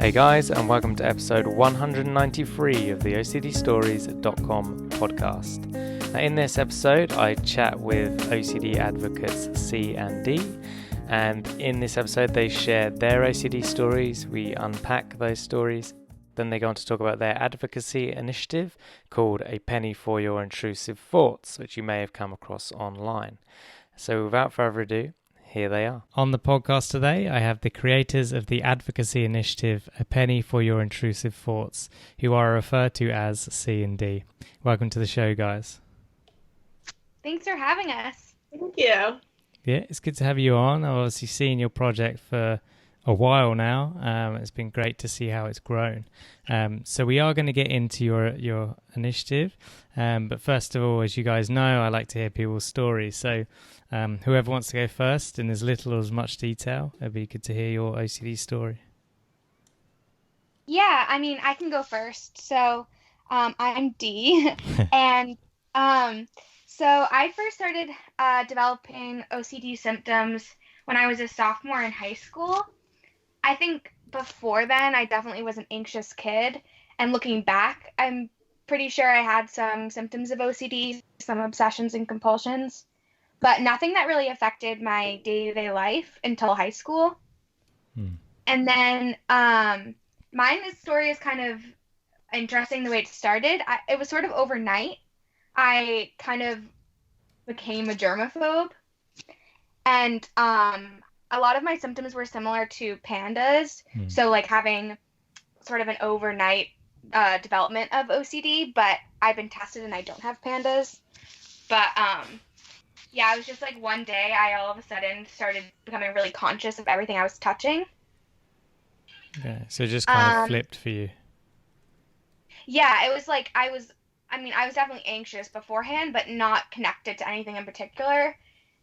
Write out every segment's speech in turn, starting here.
Hey guys, and welcome to episode 193 of the OCDstories.com podcast. Now, in this episode, I chat with OCD advocates C and D, and in this episode, they share their OCD stories. We unpack those stories. Then they go on to talk about their advocacy initiative called A Penny for Your Intrusive Thoughts, which you may have come across online. So without further ado, here they are. On the podcast today, I have the creators of the advocacy initiative, A Penny for Your Intrusive Thoughts, who are referred to as C and D. Welcome to the show, guys. Thanks for having us. Thank you. Yeah, it's good to have you on. I've obviously seen your project for a while now. It's been great to see how it's grown. So we are going to get into your initiative. But first of all, as you guys know, I like to hear people's stories. So whoever wants to go first in as little or as much detail, it'd be good to hear your OCD story. Yeah, I mean, I can go first. So I'm D. And so I first started developing OCD symptoms when I was a sophomore in high school. I think before then, I definitely was an anxious kid. And looking back, I'm pretty sure I had some symptoms of OCD, some obsessions and compulsions, but nothing that really affected my day-to-day life until high school. And then this story is kind of interesting the way it started. It was sort of overnight. I kind of became a germaphobe. And a lot of my symptoms were similar to pandas. So like having sort of an overnight development of OCD, but I've been tested and I don't have pandas. But yeah, it was just like one day I all of a sudden started becoming really conscious of everything I was touching. Okay, so it just kind of flipped for you. Yeah, it was like I was definitely anxious beforehand, but not connected to anything in particular.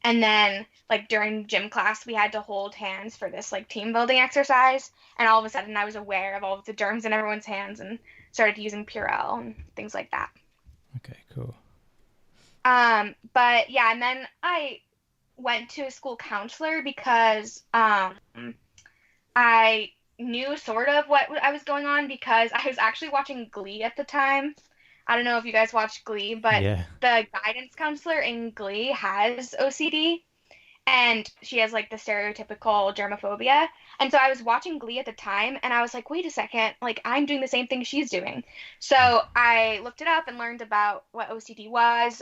And then, like, during gym class, we had to hold hands for this, like, team building exercise. And all of a sudden, I was aware of all of the germs in everyone's hands and started using Purell and things like that. Okay, cool. But, yeah, and then I went to a school counselor because I knew sort of what I was going on because I was actually watching Glee at the time. I don't know if you guys watch Glee, but Yeah. The guidance counselor in Glee has OCD, and she has like the stereotypical germophobia. And so I was watching Glee at the time, and I was like, wait a second, like I'm doing the same thing she's doing. So I looked it up and learned about what OCD was.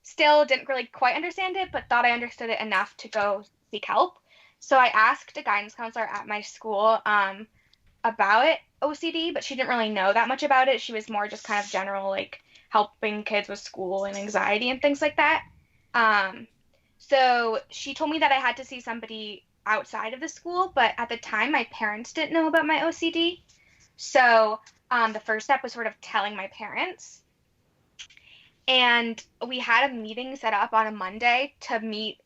Still didn't really quite understand it, but thought I understood it enough to go seek help. So I asked a guidance counselor at my school about it, OCD, but she didn't really know that much about it. She was more just kind of general, like helping kids with school and anxiety and things like that. So she told me that I had to see somebody outside of the school, but at the time my parents didn't know about my OCD. So the first step was sort of telling my parents. And we had a meeting set up on a Monday to meet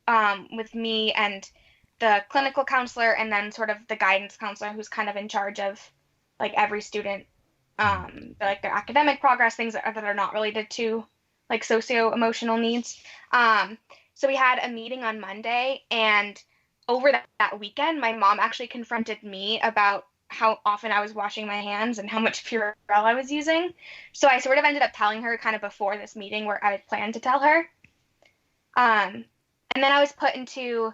with me and the clinical counselor and then sort of the guidance counselor who's kind of in charge of like every student, like their academic progress, things that are not related to like socio-emotional needs. So we had a meeting on Monday, and over that weekend, my mom actually confronted me about how often I was washing my hands and how much Purell I was using. So I sort of ended up telling her kind of before this meeting where I had planned to tell her. And then I was put into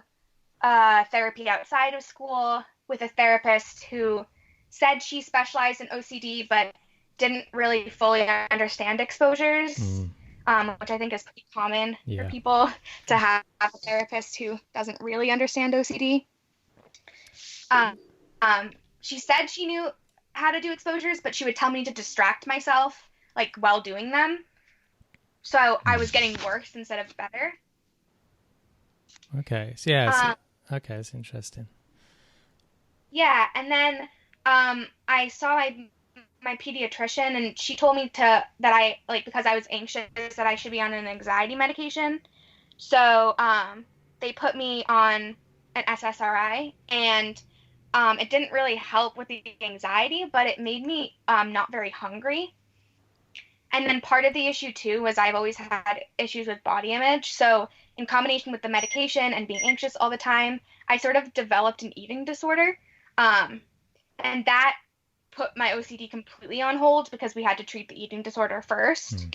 therapy outside of school with a therapist who said she specialized in OCD, but didn't really fully understand exposures, which I think is pretty common for people to have a therapist who doesn't really understand OCD. She said she knew how to do exposures, but she would tell me to distract myself, like, while doing them. So I was getting worse instead of better. Okay, so yeah, okay, that's interesting. Yeah, and then I saw my pediatrician, and she told me that I, like, because I was anxious, that I should be on an anxiety medication. So they put me on an SSRI, and it didn't really help with the anxiety, but it made me not very hungry. And then part of the issue, too, was I've always had issues with body image. So in combination with the medication and being anxious all the time, I sort of developed an eating disorder. And that put my OCD completely on hold because we had to treat the eating disorder first.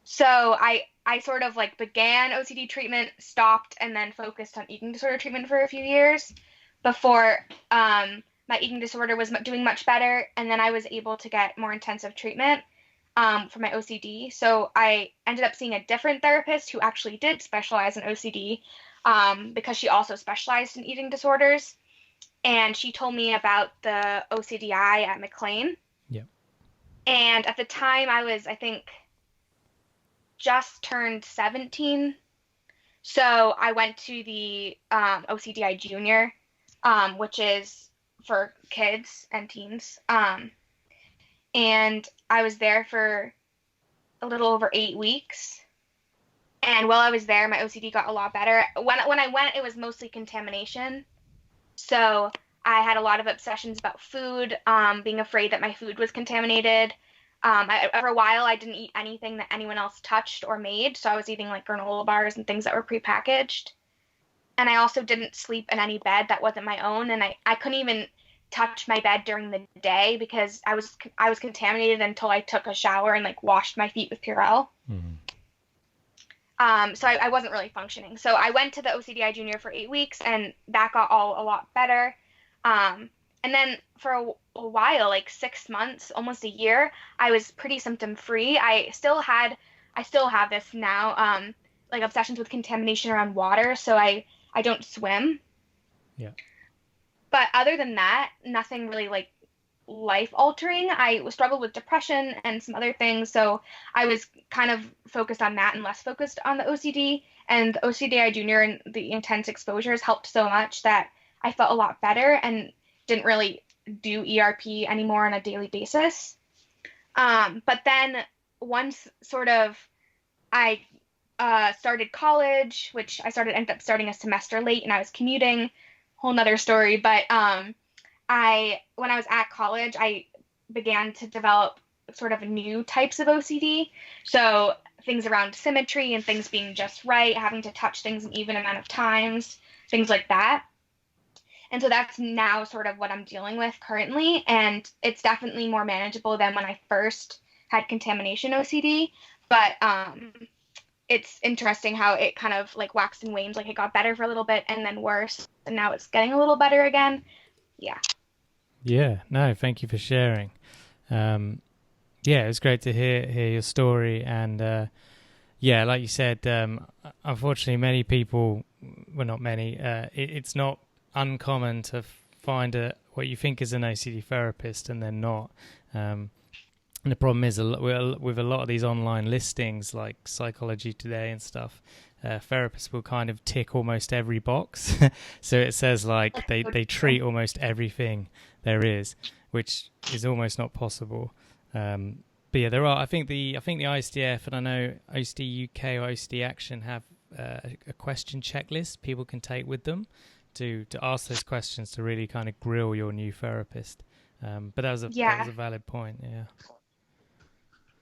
So I sort of like began OCD treatment, stopped, and then focused on eating disorder treatment for a few years before my eating disorder was doing much better, and then I was able to get more intensive treatment for my OCD. So I ended up seeing a different therapist who actually did specialize in OCD because she also specialized in eating disorders. And she told me about the OCDI at McLean. Yeah. And at the time, I was, I think, just turned 17. So I went to the OCDI Junior, which is for kids and teens. And I was there for a little over 8 weeks. And while I was there, my OCD got a lot better. When I went, it was mostly contamination. So I had a lot of obsessions about food, being afraid that my food was contaminated. For a while, I didn't eat anything that anyone else touched or made. So I was eating like granola bars and things that were prepackaged. And I also didn't sleep in any bed that wasn't my own. And I couldn't even touch my bed during the day because I was contaminated until I took a shower and like washed my feet with Purell. So I wasn't really functioning. So I went to the OCDI Junior for 8 weeks, and that got a lot better. And then for a while, like 6 months, almost a year, I was pretty symptom free. I still have this now, like obsessions with contamination around water. So I don't swim. Yeah. But other than that, nothing really like life altering. I struggled with depression and some other things, so I was kind of focused on that and less focused on the OCD. And the OCDI Junior and the intense exposures helped so much that I felt a lot better and didn't really do ERP anymore on a daily basis. But then once sort of I started college, which ended up starting a semester late, and I was commuting, whole nother story. But when I was at college, I began to develop sort of new types of OCD. So things around symmetry and things being just right, having to touch things an even amount of times, things like that. And so that's now sort of what I'm dealing with currently. And it's definitely more manageable than when I first had contamination OCD. But it's interesting how it kind of like waxed and waned. Like it got better for a little bit and then worse. And now it's getting a little better again. Yeah. Yeah, no, thank you for sharing. Yeah, it was great to hear your story. And yeah, like you said, unfortunately, many people, well, not many, it's not uncommon to find what you think is an OCD therapist and then not. And the problem is with a lot of these online listings like Psychology Today and stuff, therapists will kind of tick almost every box. So it says like they treat almost everything there is, which is almost not possible. But yeah, there are. I think the ISDF and I know OCD UK or OCD Action have a question checklist people can take with them to ask those questions to really kind of grill your new therapist. But that was a valid point. Yeah.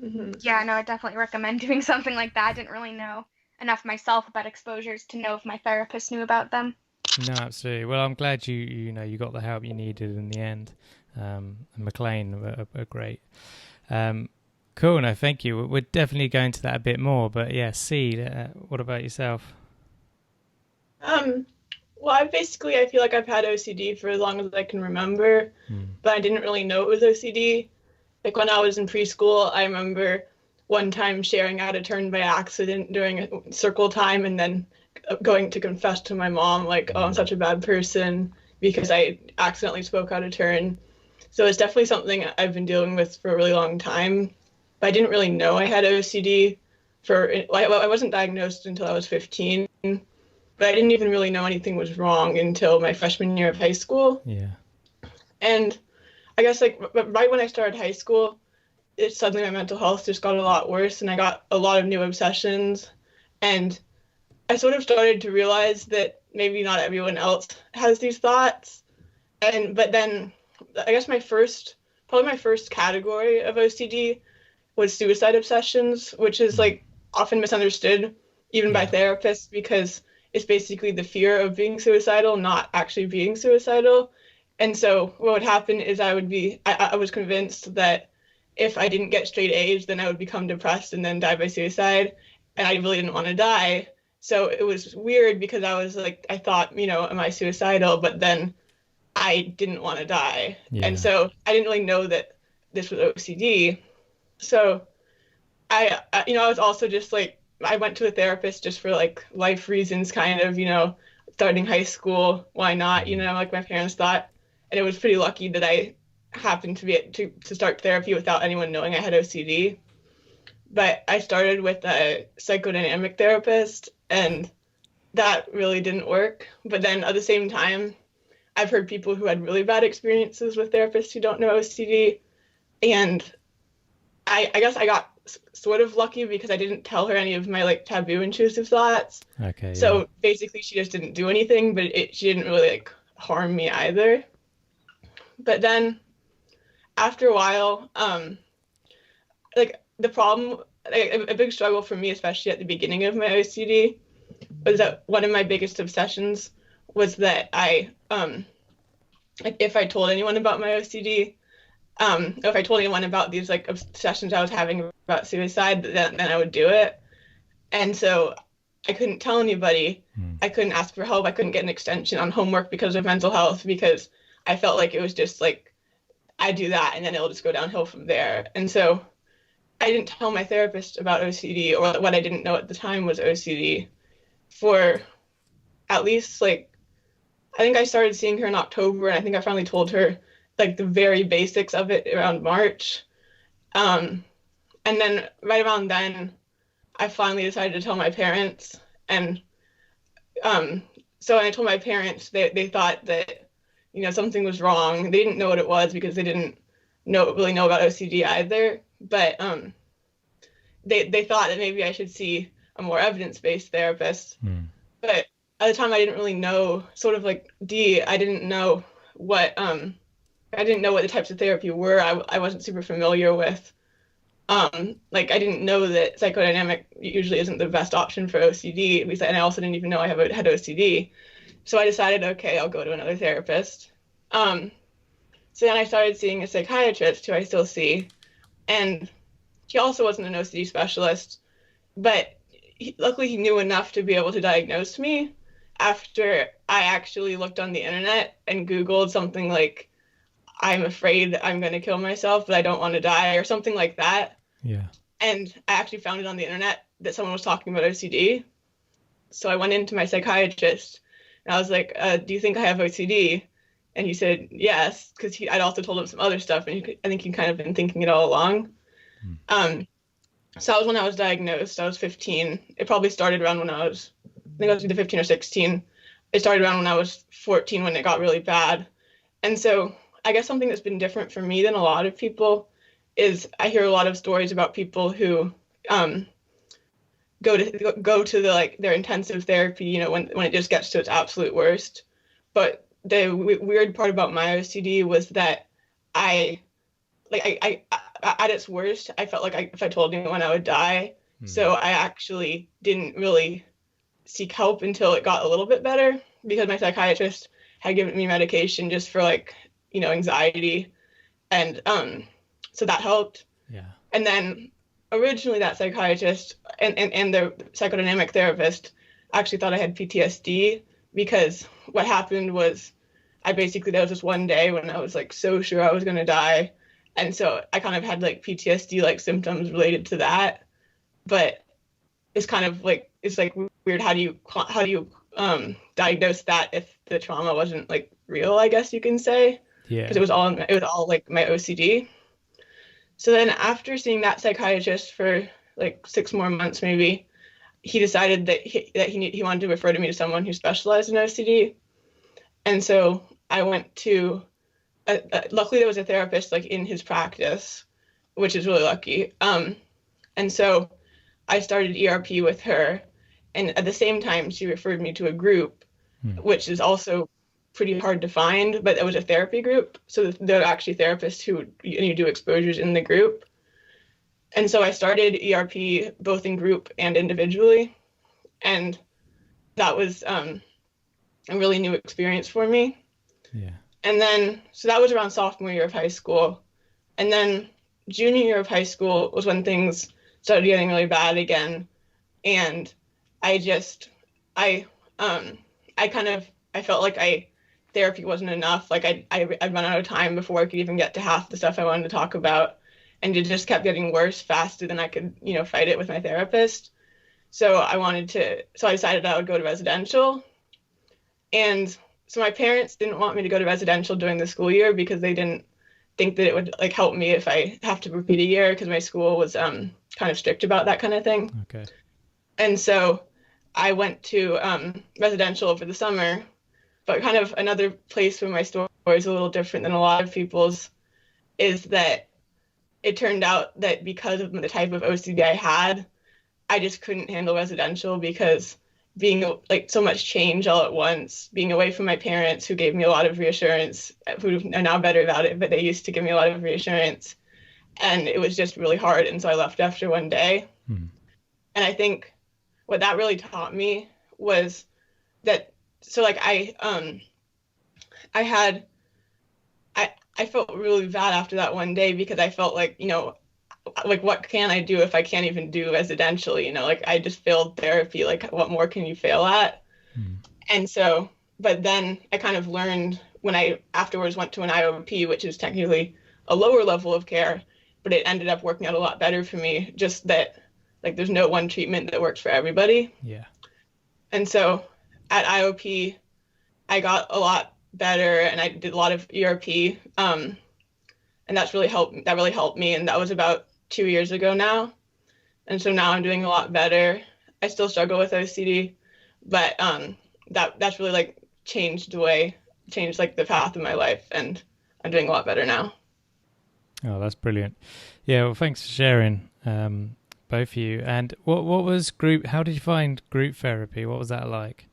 Mm-hmm. Yeah, no, I definitely recommend doing something like that. I didn't really know enough myself about exposures to know if my therapist knew about them. No, absolutely. Well, I'm glad you got the help you needed in the end. And McLean are great. Cool. No, thank you. We're definitely going to that a bit more. But yeah, C, what about yourself? Well, I feel like I've had OCD for as long as I can remember, but I didn't really know it was OCD. Like when I was in preschool, I remember one time sharing out of turn by accident during a circle time and then going to confess to my mom, like, oh, I'm such a bad person because I accidentally spoke out of turn. So it's definitely something I've been dealing with for a really long time, but I didn't really know I had OCD. I wasn't diagnosed until I was 15, but I didn't even really know anything was wrong until my freshman year of high school. Yeah. And I guess like right when I started high school, suddenly my mental health just got a lot worse and I got a lot of new obsessions. And I sort of started to realize that maybe not everyone else has these thoughts. But then I guess my first category of OCD was suicide obsessions, which is like often misunderstood even by therapists because it's basically the fear of being suicidal, not actually being suicidal. And so what would happen is I was convinced that if I didn't get straight A's, then I would become depressed and then die by suicide. And I really didn't want to die. So it was weird because I was like, I thought, am I suicidal? But then I didn't want to die. Yeah. And so I didn't really know that this was OCD. So I was also just like, I went to a therapist just for like life reasons, kind of, starting high school. Why not? Like my parents thought. And it was pretty lucky that I happened to start therapy without anyone knowing I had OCD. But I started with a psychodynamic therapist, and that really didn't work. But then at the same time, I've heard people who had really bad experiences with therapists who don't know OCD. And I guess I got sort of lucky because I didn't tell her any of my like taboo intrusive thoughts. Okay. So yeah. basically she just didn't do anything, but she didn't really like harm me either. But then after a while, like the problem, a big struggle for me, especially at the beginning of my OCD, was that one of my biggest obsessions was that like if I told anyone about my OCD, if I told anyone about these like obsessions I was having about suicide, then I would do it. And so I couldn't tell anybody. I couldn't ask for help. I couldn't get an extension on homework because of mental health, because I felt like it was just like, I do that and then it'll just go downhill from there. And so I didn't tell my therapist about OCD, or what I didn't know at the time was OCD, for at least like, I think I started seeing her in October, and I think I finally told her like the very basics of it around March. And then right around then, I finally decided to tell my parents. And so when I told my parents, they thought that, something was wrong. They didn't know what it was because they didn't really know about OCD either. But they thought that maybe I should see a more evidence-based therapist. But at the time, I didn't really know, sort of like I didn't know what the types of therapy were. I wasn't super familiar with. Like I didn't know that psychodynamic usually isn't the best option for OCD, and I also didn't even know I had OCD. So I decided, okay, I'll go to another therapist. So then I started seeing a psychiatrist who I still see, and he also wasn't an OCD specialist, but luckily he knew enough to be able to diagnose me after I actually looked on the internet and Googled something like, I'm afraid I'm going to kill myself, but I don't want to die, or something like that. Yeah. And I actually found it on the internet that someone was talking about OCD. So I went into my psychiatrist and I was like, do you think I have OCD? And he said, yes, because I'd also told him some other stuff, and I think he'd kind of been thinking it all along. So that was when I was diagnosed. I was 15. It probably started around when I was either 15 or 16. It started around when I was 14 when it got really bad. And so I guess something that's been different for me than a lot of people is I hear a lot of stories about people who go to the their intensive therapy, when it just gets to its absolute worst. But the weird part about my OCD was that I at its worst, I felt like if I told anyone I would die. So I actually didn't really seek help until it got a little bit better, because my psychiatrist had given me medication just for anxiety. And so that helped. Yeah. And then originally that psychiatrist and the psychodynamic therapist actually thought I had PTSD, because what happened was there was this one day when I was so sure I was going to die. And so I kind of had PTSD symptoms related to that. But it's kind of it's weird. How do you diagnose that if the trauma wasn't real, I guess you can say. Yeah. Because it was all my OCD. So then after seeing that psychiatrist for 6 more months maybe, he decided that he wanted to refer me to someone who specialized in OCD. And so I went to luckily there was a therapist in his practice, which is really lucky. And so I started ERP with her, and at the same time she referred me to a group, which is also pretty hard to find, but it was a therapy group. So there are actually therapists who you do exposures in the group. And so I started ERP both in group and individually. And that was a really new experience for me. Yeah. And then, so that was around sophomore year of high school. And then junior year of high school was when things started getting really bad again. And I just, I, I kind of, I felt like therapy wasn't enough. Like I'd run out of time before I could even get to half the stuff I wanted to talk about. And it just kept getting worse faster than I could, fight it with my therapist. So so I decided I would go to residential. And so my parents didn't want me to go to residential during the school year because they didn't think that it would like help me if I have to repeat a year, because my school was kind of strict about that kind of thing. Okay. And so I went to residential over the summer, but kind of another place where my story is a little different than a lot of people's is that it turned out that because of the type of OCD I had, I just couldn't handle residential, because being like so much change all at once, being away from my parents who gave me a lot of reassurance, who are now better about it, but they used to give me a lot of reassurance, and it was just really hard. And so I left after one day. And I think what that really taught me was that, so like I felt really bad after that one day, because I felt like, like, what can I do if I can't even do residential? Like, I just failed therapy. Like, what more can you fail at? And so, but then I kind of learned when I afterwards went to an IOP, which is technically a lower level of care, but it ended up working out a lot better for me. Just that, like, there's no one treatment that works for everybody. Yeah. And so at IOP, I got a lot better, and I did a lot of ERP. And that really helped me. And that was about 2 years ago now. And so now I'm doing a lot better. I still struggle with OCD, but that's really like changed like the path of my life, and I'm doing a lot better now. Oh, that's brilliant. Yeah, well, thanks for sharing, both of you. And what was how did you find group therapy? What was that like?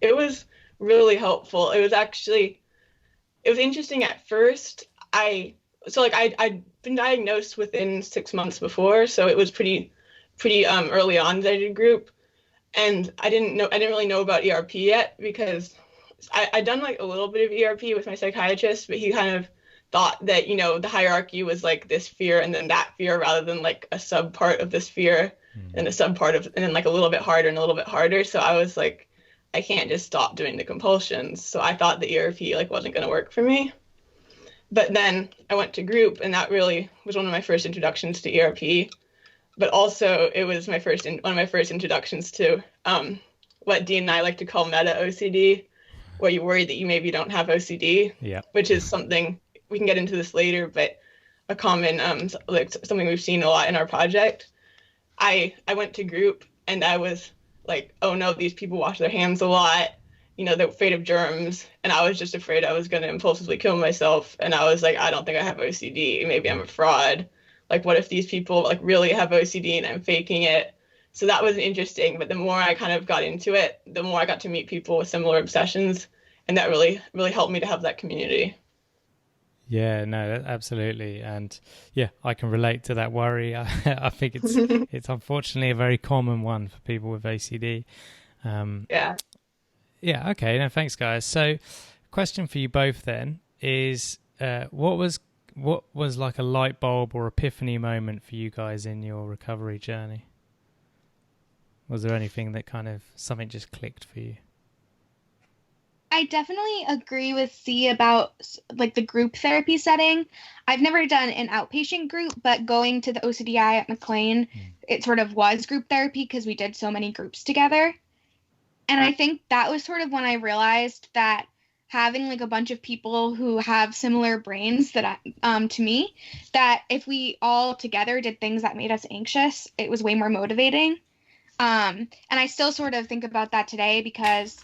It was really helpful. It was interesting at first. I'd been diagnosed within 6 months before, so it was pretty early on that I did group. And I didn't really know about ERP yet, because I'd done like a little bit of ERP with my psychiatrist, but he kind of thought that, the hierarchy was like this fear and then that fear, rather than like a sub part of this fear and a sub part of, and then like a little bit harder and a little bit harder. So I was like, I can't just stop doing the compulsions. So I thought the ERP like wasn't going to work for me. But then I went to group, and that really was one of my first introductions to ERP. But also it was one of my first introductions to what Dean and I like to call meta OCD, where you worry that you maybe don't have OCD, which is something, we can get into this later, but a common, like something we've seen a lot in our project. I went to group, and I was like, oh no, these people wash their hands a lot. They're afraid of germs. And I was just afraid I was going to impulsively kill myself. And I was like, I don't think I have OCD. Maybe I'm a fraud. Like, what if these people like really have OCD and I'm faking it? So that was interesting. But the more I kind of got into it, the more I got to meet people with similar obsessions. And that really, really helped me to have that community. Yeah, no, absolutely. And yeah, I can relate to that worry. I think it's unfortunately a very common one for people with OCD. Yeah, okay. No, thanks, guys. So question for you both then is, what was like a light bulb or epiphany moment for you guys in your recovery journey? Was there anything that kind of, something just clicked for you? I definitely agree with C about like the group therapy setting. I've never done an outpatient group, but going to the OCDI at McLean, it sort of was group therapy because we did so many groups together. And I think that was sort of when I realized that having like a bunch of people who have similar brains that to me, that if we all together did things that made us anxious, it was way more motivating. And I still sort of think about that today, because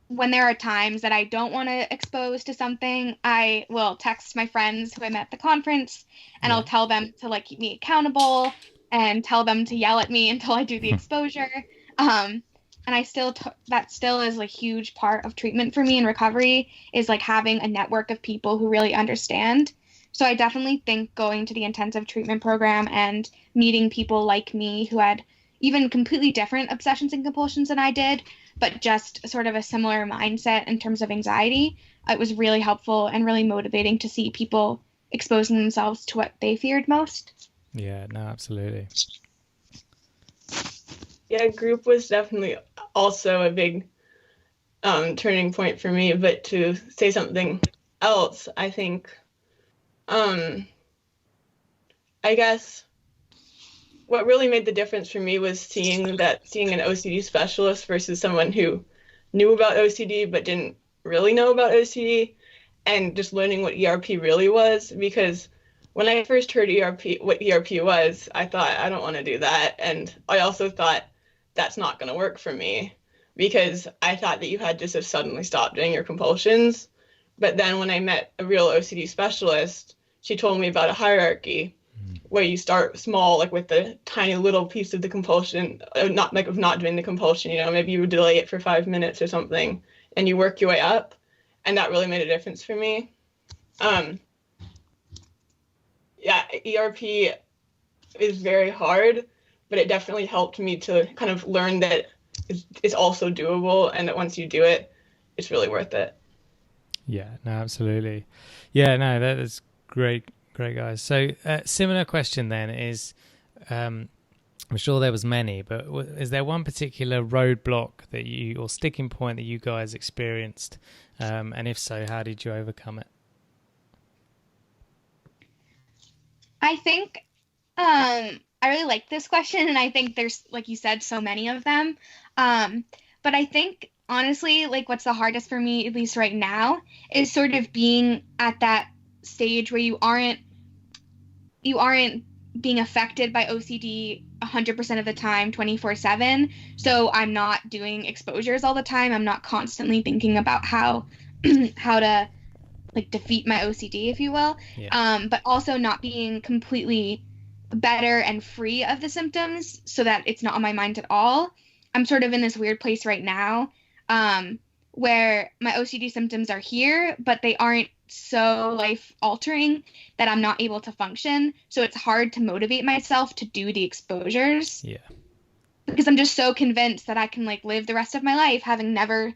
when there are times that I don't want to expose to something, I will text my friends who I met at the conference, and I'll tell them to like keep me accountable and tell them to yell at me until I do the exposure. And I still, that still is a huge part of treatment for me in recovery, is like having a network of people who really understand. So I definitely think going to the intensive treatment program and meeting people like me who had, even completely different obsessions and compulsions than I did, but just sort of a similar mindset in terms of anxiety. It was really helpful and really motivating to see people exposing themselves to what they feared most. Yeah, no, absolutely. Yeah, group was definitely also a big turning point for me. But to say something else, I think, I guess what really made the difference for me was seeing an OCD specialist versus someone who knew about OCD but didn't really know about OCD, and just learning what ERP really was. Because when I first heard what ERP was, I thought, I don't want to do that. And I also thought, that's not going to work for me, because I thought that you had to just suddenly stop doing your compulsions. But then when I met a real OCD specialist, she told me about a hierarchy where you start small, like with the tiny little piece of the compulsion, not like of not doing the compulsion, maybe you would delay it for 5 minutes or something, and you work your way up. And that really made a difference for me. Yeah, ERP is very hard, but it definitely helped me to kind of learn that it's also doable, and that once you do it, it's really worth it. Yeah, no, absolutely. Yeah, no, that is great, guys. So similar question then is, I'm sure there was many, but is there one particular roadblock or sticking point that you guys experienced? And if so, how did you overcome it? I think I really like this question, and I think there's, like you said, so many of them. But I think, honestly, like what's the hardest for me, at least right now, is sort of being at that stage where you aren't being affected by OCD 100% of the time, 24/7. So I'm not doing exposures all the time. I'm not constantly thinking about how to like defeat my OCD, if you will. Yeah. But also not being completely better and free of the symptoms so that it's not on my mind at all. I'm sort of in this weird place right now where my OCD symptoms are here, but they aren't so life-altering that I'm not able to function. So it's hard to motivate myself to do the exposures. Yeah. Because I'm just so convinced that I can like live the rest of my life having never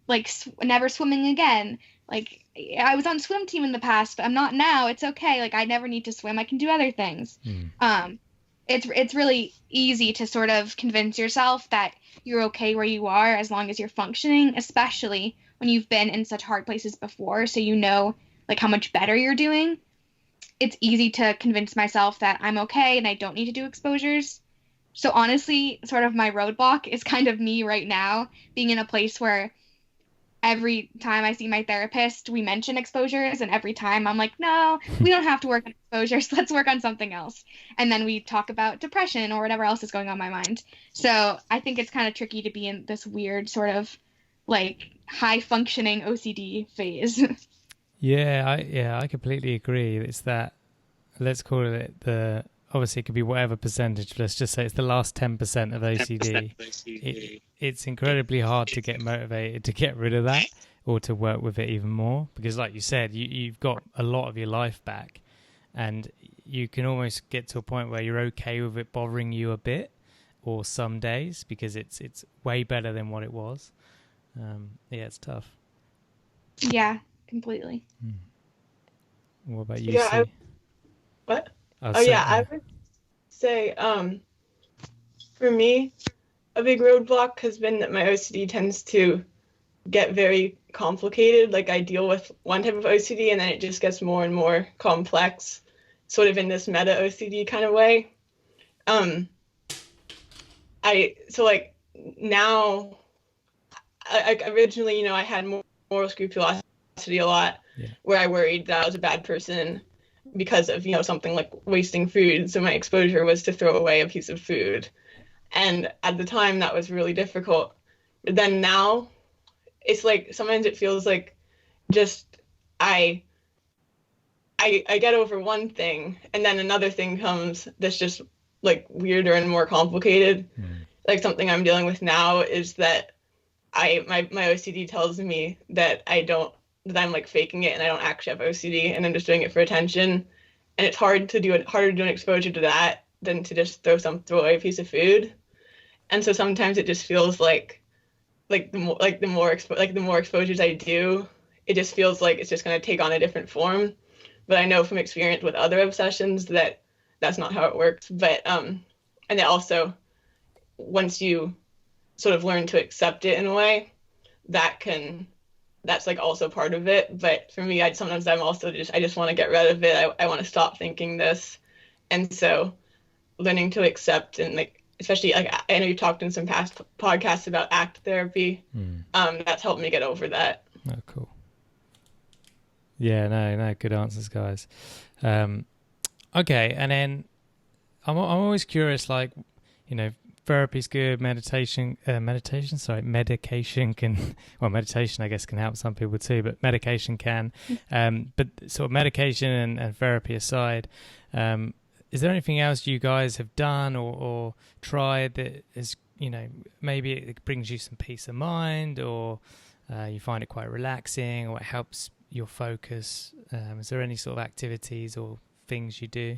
swimming again. Like I was on swim team in the past, but I'm not now. It's okay. Like I never need to swim. I can do other things. It's really easy to sort of convince yourself that you're okay where you are as long as you're functioning, especially when you've been in such hard places before, so you know like how much better you're doing. It's easy to convince myself that I'm okay and I don't need to do exposures. So honestly, sort of my roadblock is kind of me right now being in a place where every time I see my therapist, we mention exposures, and every time I'm like, no, we don't have to work on exposures. Let's work on something else. And then we talk about depression or whatever else is going on in my mind. So I think it's kind of tricky to be in this weird sort of like high functioning OCD phase. Yeah, I completely agree. It's that, let's call it obviously it could be whatever percentage, let's just say it's the last 10% of OCD. It's incredibly hard to get motivated to get rid of that or to work with it even more, because like you said, you've got a lot of your life back, and you can almost get to a point where you're okay with it bothering you a bit or some days, because it's way better than what it was. Yeah, it's tough. Yeah, completely. What about you, Yeah, C? What? Yeah. I would say, for me, a big roadblock has been that my OCD tends to get very complicated. Like I deal with one type of OCD and then it just gets more and more complex, sort of in this meta OCD kind of way. Now, I originally, I had moral scrupulosity a lot, where I worried that I was a bad person because of, something like wasting food. So my exposure was to throw away a piece of food. And at the time that was really difficult. But then now it's like, sometimes it feels like just I get over one thing and then another thing comes that's just like weirder and more complicated. Like something I'm dealing with now is that my OCD tells me that I'm like faking it and I don't actually have OCD and I'm just doing it for attention. And it's harder to do an exposure to that than to just throw away a piece of food. And so sometimes it just feels the more exposures I do, it just feels like it's just going to take on a different form. But I know from experience with other obsessions that that's not how it works. But and it also, once you sort of learn to accept it in a way, that's like also part of it. But for me, sometimes I'm also I just want to get rid of it. I want to stop thinking this. And so learning to accept, and like, especially like I know you talked in some past podcasts about ACT therapy. That's helped me get over that. Oh, cool. Yeah, no, good answers, guys. Okay, and then I'm always curious, like, you know, therapy's good, medication can, well, meditation I guess can help some people too, but medication can. But sort of medication and therapy aside, is there anything else you guys have done or tried that is, you know, maybe it brings you some peace of mind, or you find it quite relaxing, or it helps your focus? Is there any sort of activities or things you do?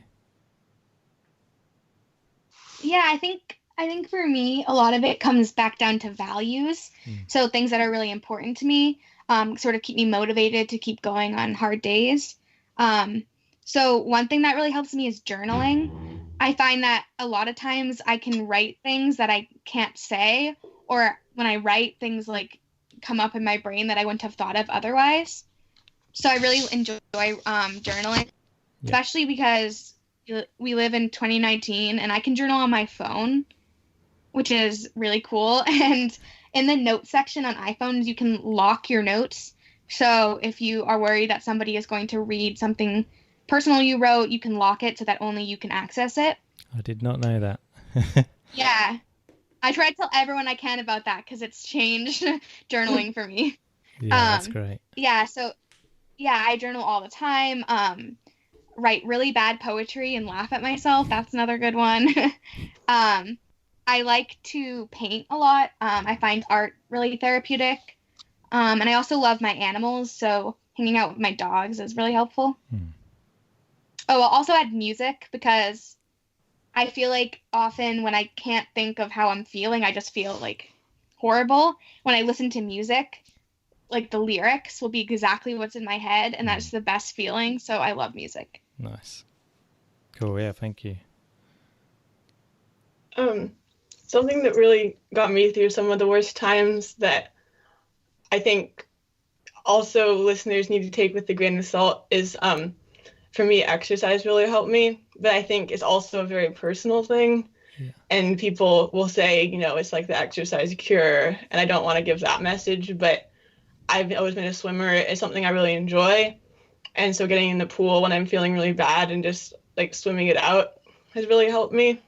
Yeah, I think for me, a lot of it comes back down to values. So things that are really important to me, sort of keep me motivated to keep going on hard days. So one thing that really helps me is journaling. I find that a lot of times I can write things that I can't say, or when I write, things like come up in my brain that I wouldn't have thought of otherwise. So I really enjoy journaling, especially because we live in 2019 and I can journal on my phone, which is really cool. And in the notes section on iPhones, you can lock your notes. So if you are worried that somebody is going to read something personal you wrote, you can lock it so that only you can access it. I did not know that. Yeah. I try to tell everyone I can about that because it's changed journaling for me. Yeah, that's great. Yeah, so yeah, I journal all the time. Write really bad poetry and laugh at myself. That's another good one. I like to paint a lot. I find art really therapeutic. And I also love my animals, so hanging out with my dogs is really helpful. Oh, I'll also add music, because I feel like often when I can't think of how I'm feeling, I just feel like horrible. When I listen to music, like the lyrics will be exactly what's in my head, and that's the best feeling. So I love music. Nice. Cool. Yeah, thank you. Something that really got me through some of the worst times, that I think also listeners need to take with a grain of salt, is for me, exercise really helped me, but I think it's also a very personal thing. Yeah. And people will say, you know, it's like the exercise cure, and I don't want to give that message, but I've always been a swimmer. It's something I really enjoy. And so getting in the pool when I'm feeling really bad and just like swimming it out has really helped me.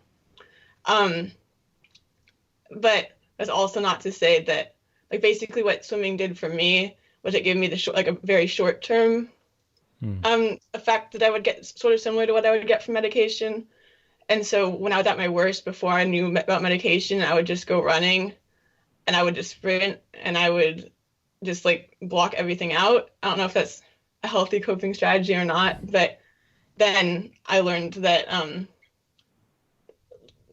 But that's also not to say that, like, basically what swimming did for me was it gave me a very short term effect that I would get, sort of similar to what I would get from medication. And so when I was at my worst, before I knew about medication, I would just go running and I would just sprint and I would just like block everything out. I don't know if that's a healthy coping strategy or not, but then I learned that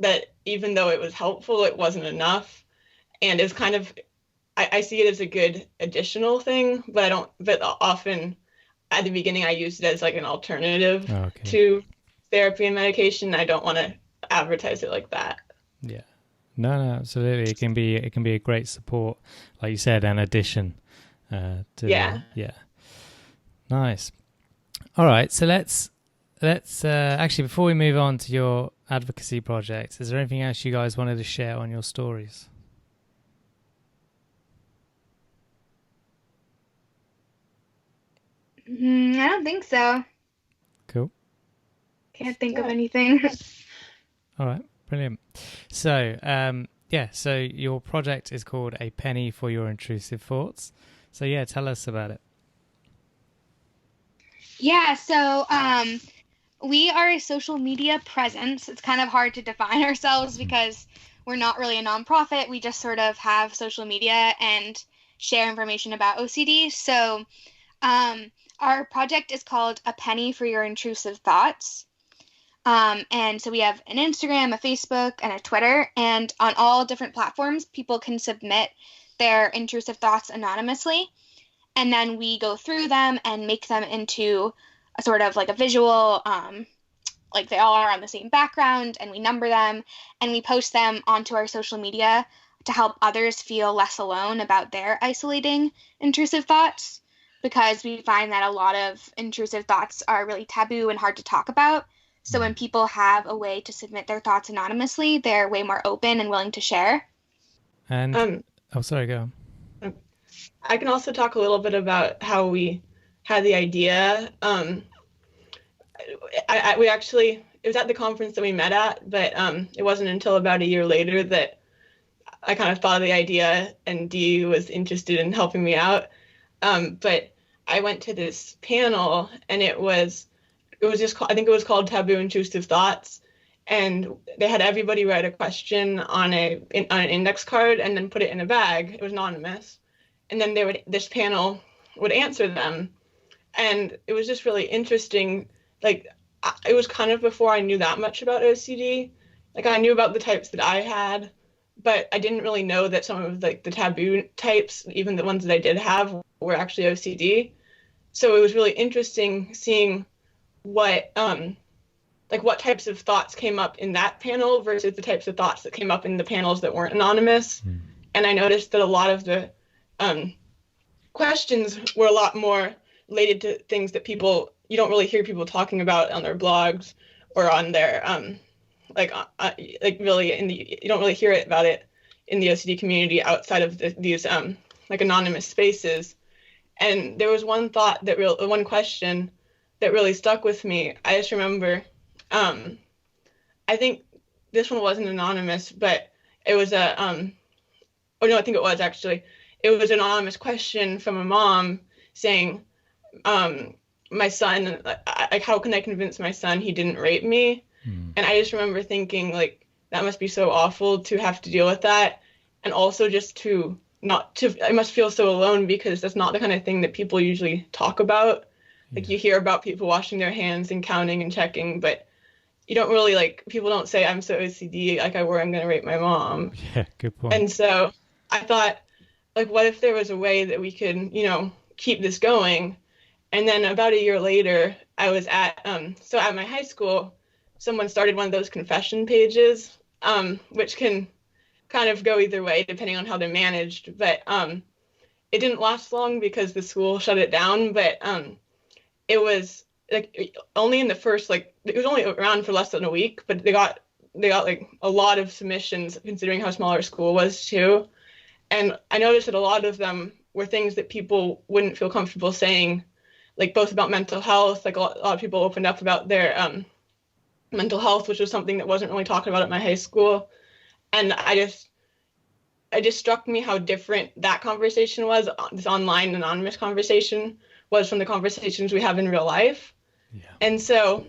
that even though it was helpful, it wasn't enough. And it's kind of, I see it as a good additional thing, but often at the beginning I used it as like an alternative to therapy and medication. I don't want to advertise it like that. Yeah. No, absolutely. It can be a great support, like you said, an addition to yeah. Nice. All right, so let's actually, before we move on to your advocacy project, is there anything else you guys wanted to share on your stories? I don't think so. Cool. Can't think of anything. All right, brilliant. So, so your project is called A Penny for Your Intrusive Thoughts. So, yeah, tell us about it. Yeah, so we are a social media presence. It's kind of hard to define ourselves because we're not really a nonprofit. We just sort of have social media and share information about OCD. So our project is called A Penny for Your Intrusive Thoughts. And so we have an Instagram, a Facebook, and a Twitter. And on all different platforms, people can submit their intrusive thoughts anonymously. And then we go through them and make them into a sort of like a visual, like they all are on the same background, and we number them and we post them onto our social media to help others feel less alone about their isolating intrusive thoughts, because we find that a lot of intrusive thoughts are really taboo and hard to talk about. So when people have a way to submit their thoughts anonymously, they're way more open and willing to share. And oh, sorry, go on. I can also talk a little bit about how we had the idea. We actually, it was at the conference that we met at, but it wasn't until about a year later that I kind of thought of the idea, and Dee was interested in helping me out. But I went to this panel, and it was just I think it was called Taboo Intrusive Thoughts, and they had everybody write a question on an index card and then put it in a bag. It was anonymous, and then this panel would answer them, and it was just really interesting. Like, it was kind of before I knew that much about OCD. Like, I knew about the types that I had, but I didn't really know that some of the taboo types, even the ones that I did have, were actually OCD. So it was really interesting seeing what types of thoughts came up in that panel versus the types of thoughts that came up in the panels that weren't anonymous. And I noticed that a lot of the questions were a lot more related to things that you don't really hear people talking about on their blogs or on their you don't really hear about it in the OCD community outside of these anonymous spaces. And there was one question that really stuck with me. I just remember, I think this one wasn't anonymous, but it was I think it was actually. It was an anonymous question from a mom saying, my son, how can I convince my son he didn't rape me? And I just remember thinking, like, that must be so awful to have to deal with that. And also just I must feel so alone, because that's not the kind of thing that people usually talk about. Like, you hear about people washing their hands and counting and checking, but you don't really, people don't say, I'm so OCD, like I worry I'm going to rape my mom. Yeah, good point. And so I thought, what if there was a way that we could, keep this going? And then about a year later, I was at my high school, someone started one of those confession pages, which can kind of go either way depending on how they're managed. But it didn't last long because the school shut it down. But it was only in the first, it was only around for less than a week, but they got a lot of submissions considering how small our school was too. And I noticed that a lot of them were things that people wouldn't feel comfortable saying, both about mental health. A lot of people opened up about their mental health, which was something that wasn't really talked about at my high school. And it just struck me how different that conversation was, this online anonymous conversation, was from the conversations we have in real life. Yeah. And so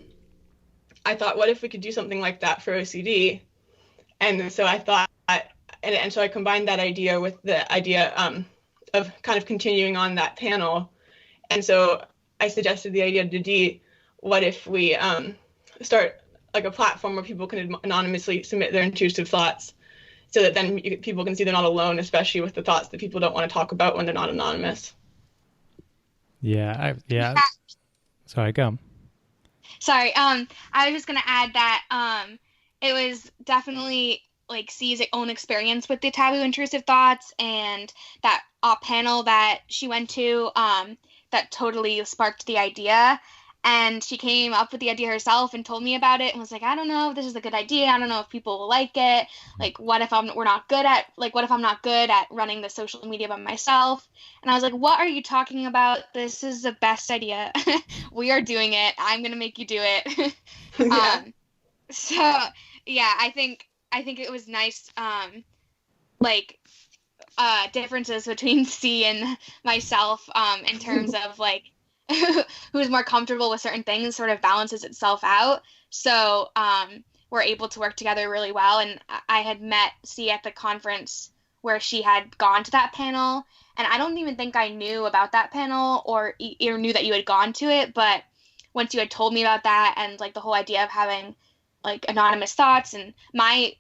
I thought, what if we could do something like that for OCD? And so I thought, and so I combined that idea with the idea of kind of continuing on that panel. And so I suggested the idea to Dee, what if we start a platform where people can anonymously submit their intrusive thoughts, so that then people can see they're not alone, especially with the thoughts that people don't want to talk about when they're not anonymous. Yeah. Sorry, go on. Sorry, I was just going to add that it was definitely C's own experience with the taboo intrusive thoughts, and that panel that she went to that totally sparked the idea. And she came up with the idea herself and told me about it and was like, I don't know if this is a good idea. I don't know if people will like it. What if I'm not good at running the social media by myself? And I was like, what are you talking about? This is the best idea. We are doing it. I'm going to make you do it. Yeah. So yeah, I think it was nice. Differences between C and myself, in terms of who's more comfortable with certain things sort of balances itself out. So we're able to work together really well. And I had met C at the conference where she had gone to that panel. And I don't even think I knew about that panel or knew that you had gone to it. But once you had told me about that and the whole idea of having like anonymous thoughts, and my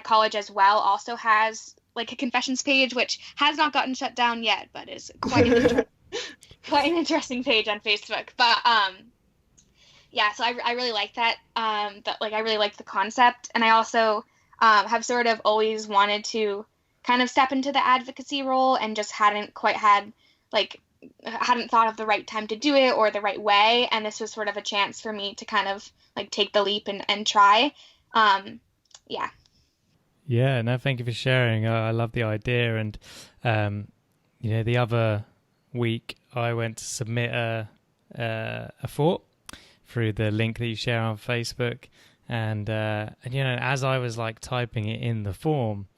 college as well also has like a confessions page, which has not gotten shut down yet, but is quite an interesting page on Facebook. But yeah, so I really like that. That like I really like the concept, and I also have sort of always wanted to kind of step into the advocacy role, and just hadn't thought of the right time to do it or the right way. And this was sort of a chance for me to kind of like take the leap and try. Yeah. Yeah, no, thank you for sharing. I love the idea. And, the other week I went to submit a thought through the link that you share on Facebook. And as I was like typing it in the form,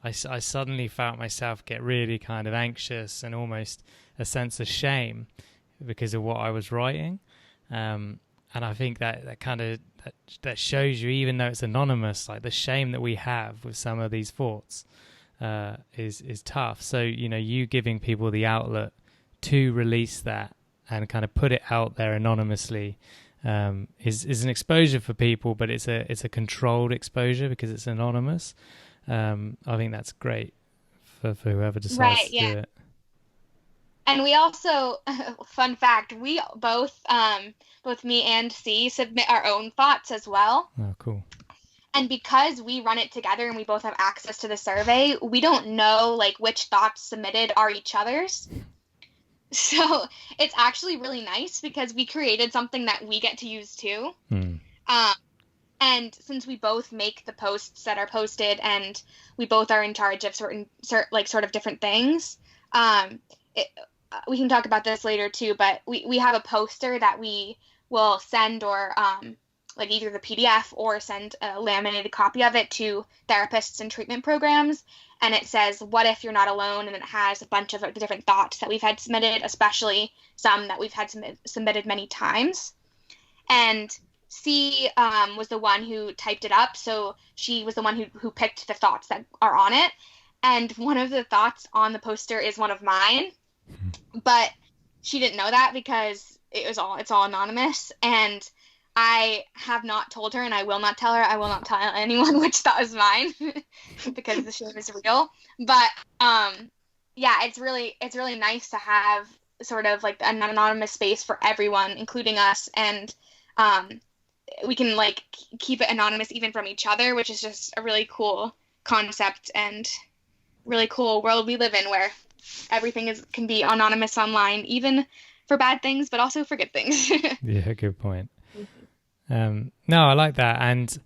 I suddenly felt myself get really kind of anxious and almost a sense of shame because of what I was writing. And I think that kind of that shows you, even though it's anonymous, like the shame that we have with some of these thoughts is tough. So, you giving people the outlet to release that and kind of put it out there anonymously is an exposure for people, but it's a controlled exposure because it's anonymous. I think that's great for whoever decides to do it. And we also, fun fact, we both me and C submit our own thoughts as well. Oh, cool. And because we run it together and we both have access to the survey, we don't know like which thoughts submitted are each other's. So it's actually really nice because we created something that we get to use too. And since we both make the posts that are posted and we both are in charge of sort of different things, we can talk about this later too, but we have a poster that we will send or like either the PDF or send a laminated copy of it to therapists and treatment programs. And it says, "What if you're not alone?" And it has a bunch of the different thoughts that we've had submitted, especially some that we've had submitted many times. And C was the one who typed it up. So she was the one who picked the thoughts that are on it. And one of the thoughts on the poster is one of mine. But she didn't know that because it's all anonymous. And I have not told her, and I will not tell her. I will not tell anyone which thought is mine because the shame is real. But yeah, it's really nice to have sort of like an anonymous space for everyone, including us, and we can like keep it anonymous even from each other, which is just a really cool concept and really cool world we live in, where everything can be anonymous online, even for bad things, but also for good things. Yeah, good point. No, I like that. And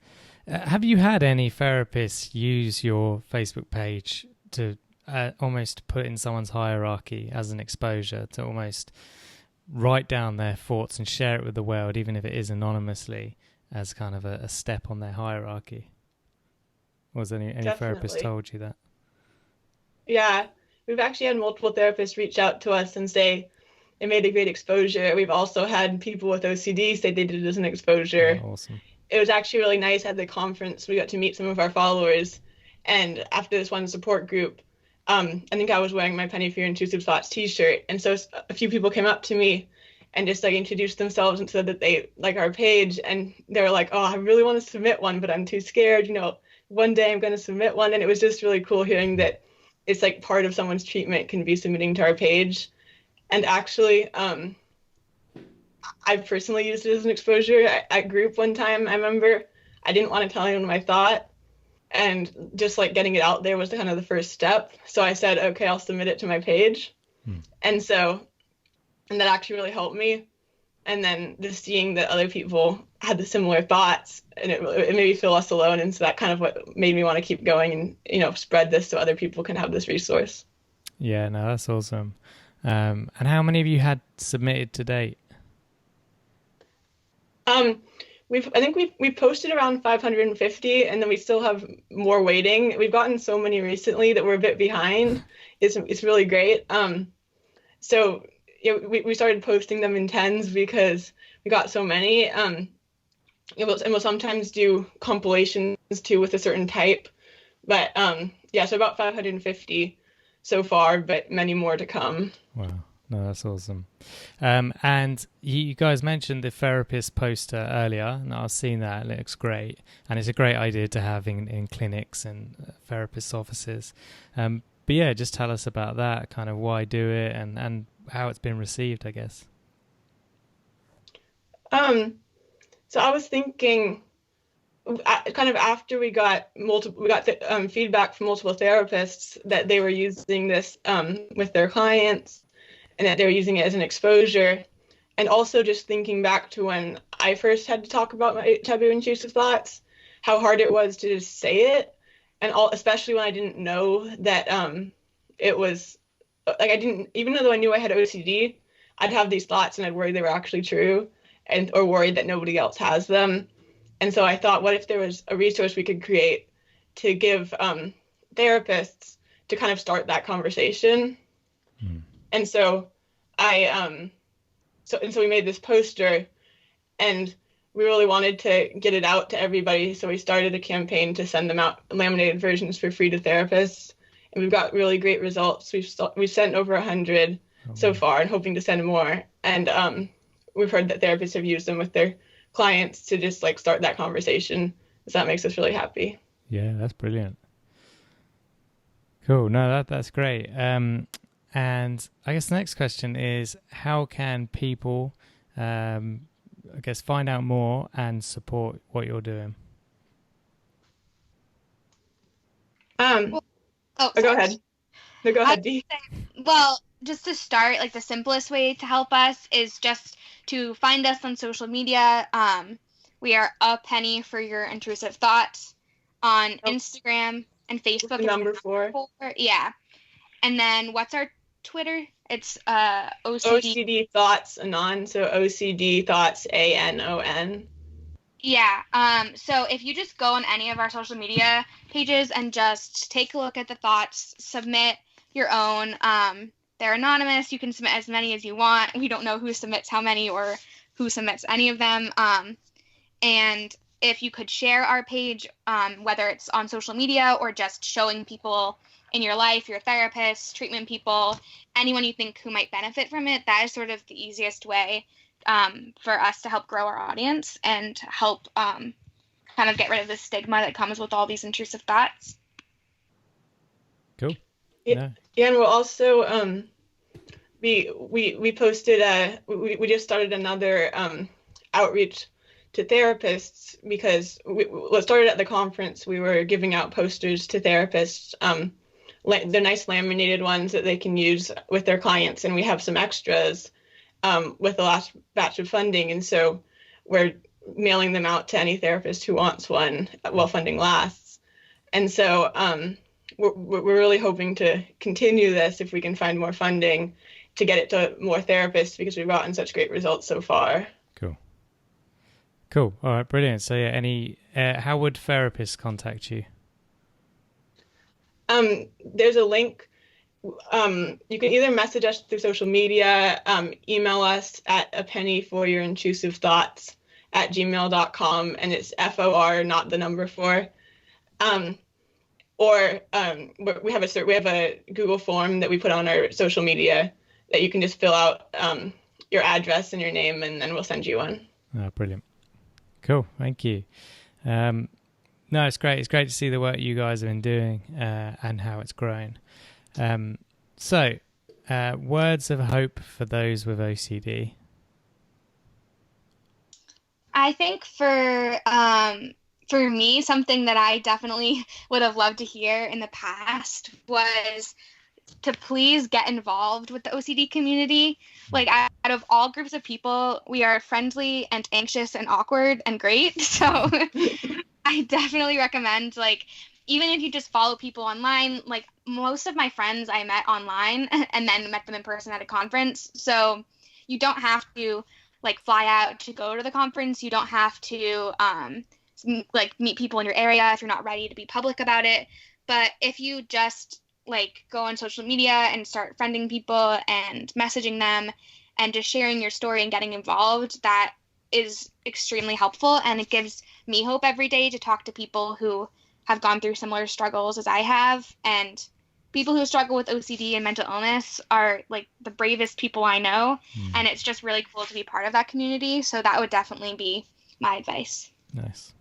have you had any therapists use your Facebook page to almost put it in someone's hierarchy as an exposure, to almost write down their thoughts and share it with the world, even if it is anonymously, as kind of a step on their hierarchy? Was any therapist told you that? Yeah, we've actually had multiple therapists reach out to us and say it made a great exposure. We've also had people with OCD say they did it as an exposure. Oh, awesome. It was actually really nice at the conference. We got to meet some of our followers. And after this one support group, I think I was wearing my Penny for Your Intrusive Thoughts t-shirt. And so a few people came up to me and just like introduced themselves and said that they like our page. And they were like, "Oh, I really want to submit one, but I'm too scared. One day I'm going to submit one." And it was just really cool hearing that it's like part of someone's treatment can be submitting to our page. And actually, I've personally used it as an exposure at group one time. I remember I didn't want to tell anyone my thought, and just like getting it out there was kind of the first step. So I said, okay, I'll submit it to my page. And that actually really helped me. And then just seeing that other people had the similar thoughts, and it made me feel less alone. And so that kind of what made me want to keep going and, spread this so other people can have this resource. Yeah, no, that's awesome. And how many of you had submitted to date? I think we've posted around 550, and then we still have more waiting. We've gotten so many recently that we're a bit behind. It's really great. So we started posting them in tens because we got so many. And we'll sometimes do compilations too with a certain type. But so about 550 so far, but many more to come. Wow, No, that's awesome. And you guys mentioned the therapist poster earlier, and I've seen that. It looks great. And it's a great idea to have in clinics and therapists' offices. But yeah, just tell us about that, kind of why do it and how it's been received, I guess. So I was thinking, kind of after we got feedback from multiple therapists that they were using this with their clients, and that they were using it as an exposure. And also just thinking back to when I first had to talk about my taboo intrusive thoughts, how hard it was to just say it. And especially when I didn't know that it was, like, I didn't, even though I knew I had OCD, I'd have these thoughts and I'd worry they were actually true, or worried that nobody else has them. And so I thought, what if there was a resource we could create to give therapists to kind of start that conversation? And so so we made this poster, and we really wanted to get it out to everybody. So we started a campaign to send them out laminated versions for free to therapists, and we've got really great results. We've sent over 100 so far, and hoping to send more. And we've heard that therapists have used them with their clients to just like start that conversation. So that makes us really happy. Yeah, that's brilliant. Cool. No, that's great. And I guess the next question is, how can people, I guess, find out more and support what you're doing? Go ahead. No, go ahead, Dee. Well, just to start, like the simplest way to help us is just to find us on social media. We are a penny for Your Intrusive Thoughts on Instagram and Facebook. Number 4. Yeah. And then what's our Twitter? It's OCD Thoughts Anon, so OCD Thoughts ANON. Yeah. So if you just go on any of our social media pages and just take a look at the thoughts, submit your own. They're anonymous. You can submit as many as you want. We don't know who submits how many or who submits any of them. And if you could share our page, whether it's on social media or just showing people in your life, your therapists, treatment people, anyone you think who might benefit from it, that is sort of the easiest way for us to help grow our audience and help kind of get rid of the stigma that comes with all these intrusive thoughts. Cool. Yeah, and we'll also we posted we just started another outreach to therapists, because what started at the conference, we were giving out posters to therapists, the nice laminated ones that they can use with their clients, and we have some extras with the last batch of funding, and so we're mailing them out to any therapist who wants one while funding lasts. And so we're really hoping to continue this if we can find more funding to get it to more therapists, because we've gotten such great results so far. Cool. All right, brilliant. So yeah, how would therapists contact you? There's a link. You can either message us through social media, email us at a penny for your intrusive thoughts @gmail.com, and it's FOR, not the number 4. Or we have a Google form that we put on our social media that you can just fill out your address and your name, and then we'll send you one. Oh, brilliant. Cool. Thank you. No, it's great. It's great to see the work you guys have been doing and how it's grown. So, words of hope for those with OCD. I think for me, something that I definitely would have loved to hear in the past was to please get involved with the OCD community. Like, out of all groups of people, we are friendly and anxious and awkward and great. So I definitely recommend, like, even if you just follow people online, like most of my friends I met online and then met them in person at a conference. So you don't have to like fly out to go to the conference. You don't have to like meet people in your area if you're not ready to be public about it. But if you just like go on social media and start friending people and messaging them and just sharing your story and getting involved, that is extremely helpful. And it gives me hope every day to talk to people who have gone through similar struggles as I have. And people who struggle with OCD and mental illness are like the bravest people I know, and it's just really cool to be part of that community. So that would definitely be my advice. Nice.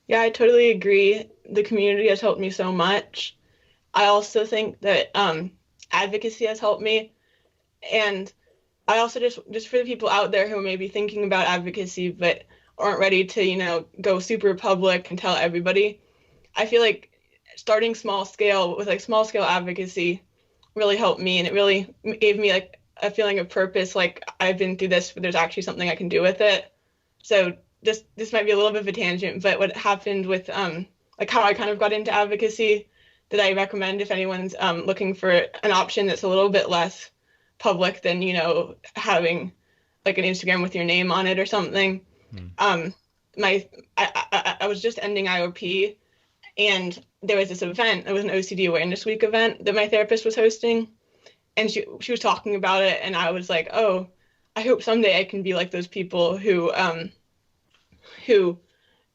Yeah, I totally agree. The community has helped me so much. I also think that advocacy has helped me. And I also just for the people out there who may be thinking about advocacy but aren't ready to, go super public and tell everybody, I feel like starting small scale with like small scale advocacy really helped me, and it really gave me like a feeling of purpose. Like, I've been through this, but there's actually something I can do with it. So this might be a little bit of a tangent, but what happened with like how I kind of got into advocacy that I recommend if anyone's looking for an option that's a little bit less public than having like an Instagram with your name on it or something. I was just ending IOP, and there was this event. It was an OCD Awareness Week event that my therapist was hosting, and she was talking about it, and I was like, oh, I hope someday I can be like those people who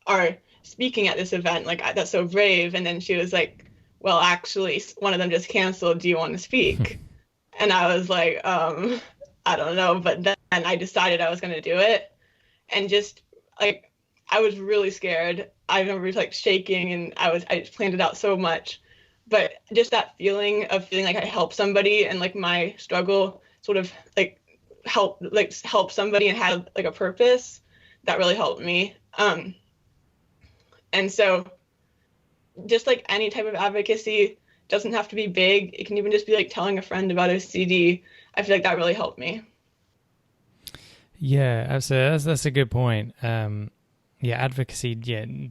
are speaking at this event. Like, that's so brave. And then she was like, well, actually, one of them just canceled. Do you want to speak? And I was like, I don't know. But then I decided I was going to do it. And just like, I was really scared. I remember like shaking, and I just planned it out so much. But just that feeling like I helped somebody, and like my struggle sort of like help somebody and had like a purpose, that really helped me. And so just like any type of advocacy doesn't have to be big. It can even just be like telling a friend about OCD. I feel like that really helped me. Yeah, absolutely. That's a good point. Advocacy,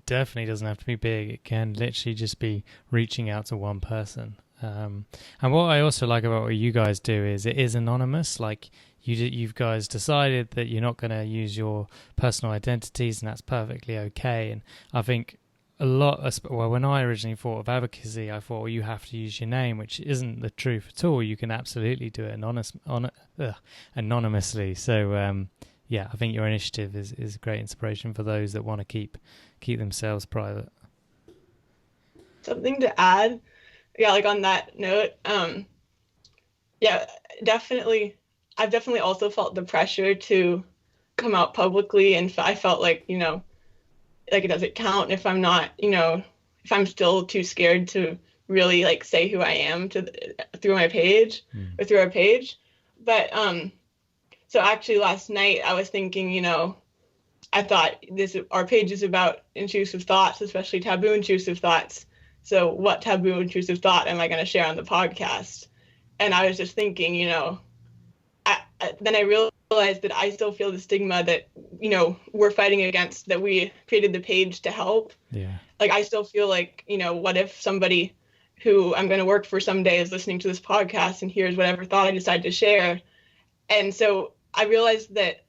definitely doesn't have to be big. It can literally just be reaching out to one person. And what I also like about what you guys do is it is anonymous. Like, you guys decided that you're not going to use your personal identities, and that's perfectly okay. And I think when I originally thought of advocacy, I thought, well, you have to use your name, which isn't the truth at all. You can absolutely do it anonymously. So, I think your initiative is a great inspiration for those that want to keep themselves private. Something to add, like on that note, definitely. I've definitely also felt the pressure to come out publicly, and I felt like, like, it doesn't count if I'm not, if I'm still too scared to really like say who I am through my page or through our page. But so actually last night I was thinking, I thought our page is about intrusive thoughts, especially taboo intrusive thoughts. So what taboo intrusive thought am I going to share on the podcast? And I was just thinking, then I realized that I still feel the stigma that, we're fighting against, that we created the page to help. Yeah. Like, I still feel like, what if somebody who I'm going to work for someday is listening to this podcast and hears whatever thought I decide to share. And so I realized that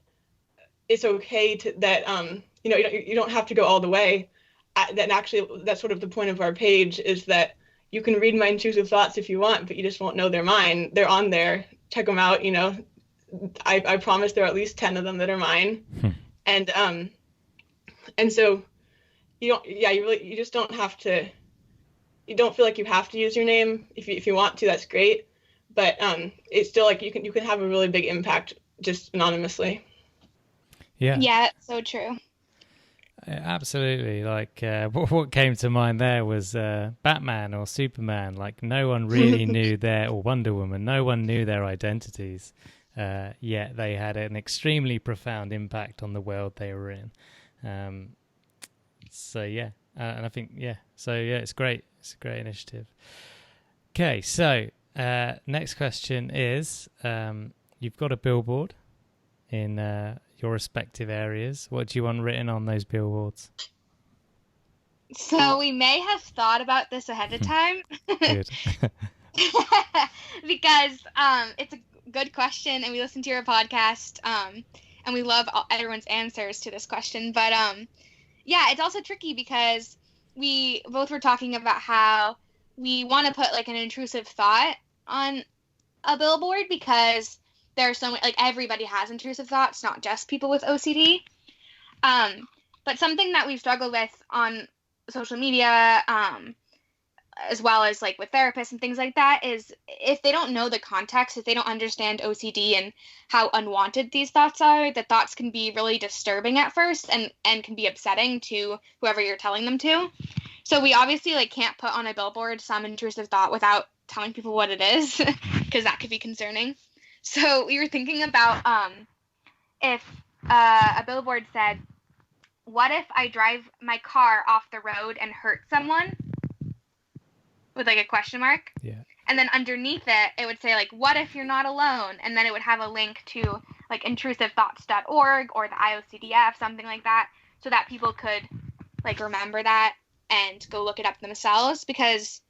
it's okay that, you don't have to go all the way. That actually, that's sort of the point of our page, is that you can read my intrusive thoughts if you want, but you just won't know they're mine. They're on there. Check them out. I promise there are at least 10 of them that are mine. And so you just don't have to, you don't feel like you have to use your name. If you want to, that's great. But it's still like you can have a really big impact just anonymously. Yeah, so true. Absolutely. Like, what came to mind there was Batman or Superman. Like, no one really knew or Wonder Woman, no one knew their identities. Yet they had an extremely profound impact on the world they were in. And I think, it's great. It's a great initiative. Okay, so next question is, you've got a billboard in your respective areas. What do you want written on those billboards? So we may have thought about this ahead of time. Good. Because it's a good question, and we listen to your podcast, and we love everyone's answers to this question. But it's also tricky because we both were talking about how we want to put like an intrusive thought on a billboard, because there are so many, like, everybody has intrusive thoughts, not just people with OCD. But something that we've struggled with on social media, as well as like with therapists and things like that, is if they don't know the context, if they don't understand OCD and how unwanted these thoughts are, the thoughts can be really disturbing at first and can be upsetting to whoever you're telling them to. So we obviously like can't put on a billboard some intrusive thought without telling people what it is, because that could be concerning. So we were thinking about if a billboard said, "What if I drive my car off the road and hurt someone?" with like a question mark. Yeah. And then underneath it, it would say like, "What if you're not alone?" And then it would have a link to like intrusivethoughts.org or the IOCDF, something like that, so that people could like remember that and go look it up themselves. Because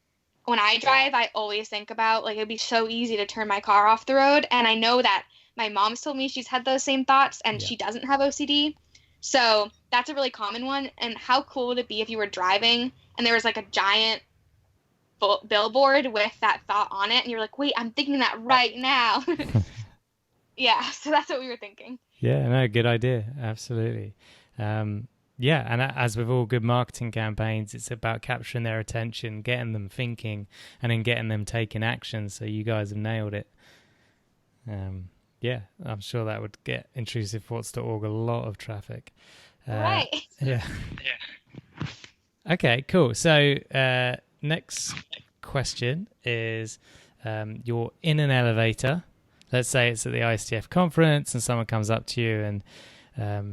when I drive, I always think about like, it'd be so easy to turn my car off the road. And I know that my mom's told me she's had those same thoughts and she doesn't have OCD. So that's a really common one. And how cool would it be if you were driving and there was like a giant billboard with that thought on it and you're like, wait, I'm thinking that right now. Yeah, so that's what we were thinking. Yeah, no, good idea. Absolutely. Yeah, and as with all good marketing campaigns, it's about capturing their attention, getting them thinking, and then getting them taking action. So you guys have nailed it. Yeah, I'm sure that would get intrusivethoughts.org a lot of traffic. Right. Yeah. Okay, cool. So next question is, you're in an elevator. Let's say it's at the ISTF conference and someone comes up to you and